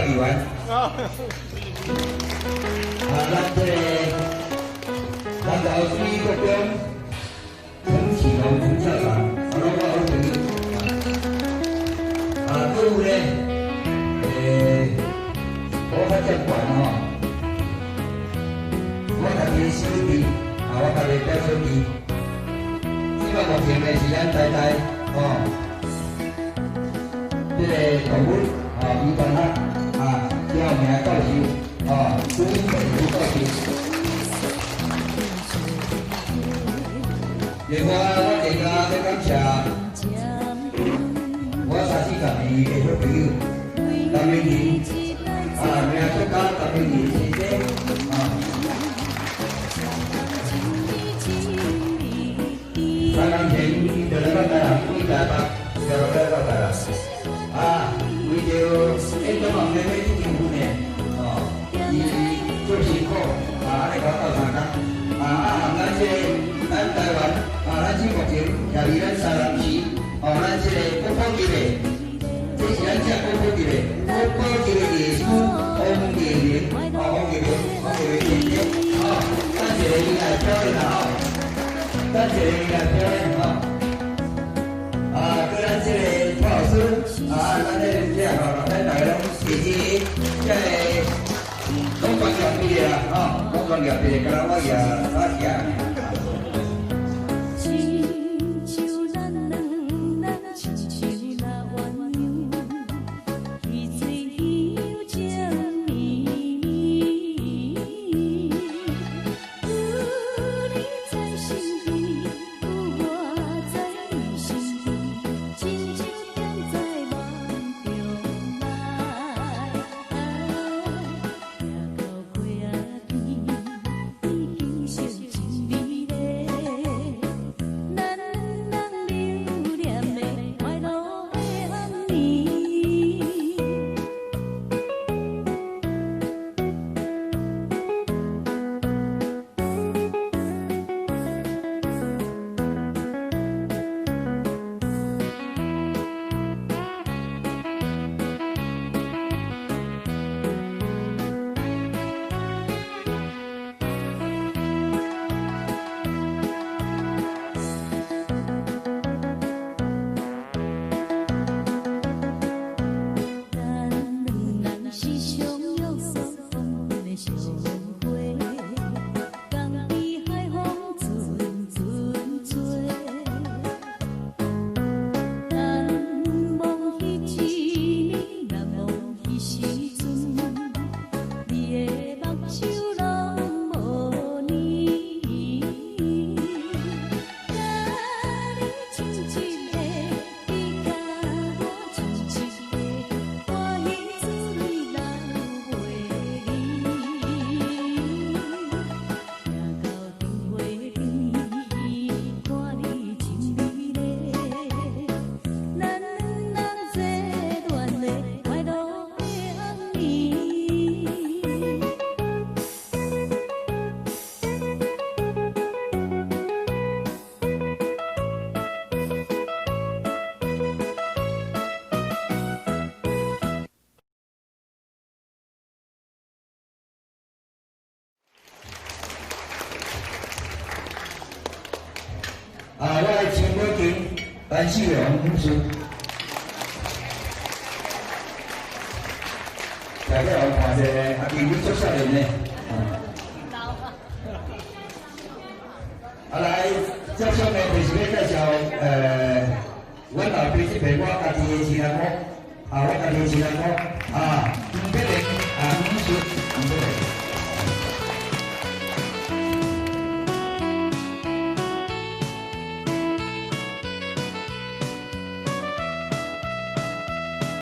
议员。咱高水国中陈启浓校长，我好朋友。各位呢，我较接管吼，我家己小弟，我家己表小弟，即个目前呢是咱台台这个动物医管学叫名教授朱英培教授。另外，我更加要感谢我30-40年的好朋友，陈明仁名作家陈明仁先生3年前就来到台南，为台北，就来到台南，为着演讲行业要进步呢，伊做辛苦，安尼搞到3工，含咱咱台湾。咱这目前也是咱三人市，咱这个高科技的，这是咱这高科技的艺术黄杰明，姐姐，咱这个伊来表演啦，咱这个伊来表演跟咱这个蔡老师，咱咱大家拢支持，这个拢专业毕业啦，拢专业毕业，敢若我也我的亲母亲陈启浓女士，大家有看者，今年出少年呢。来，接下来就是要介绍阮老爸这边我家己的亲人某，我家己的亲人某，黄碧玲女士，黄碧玲。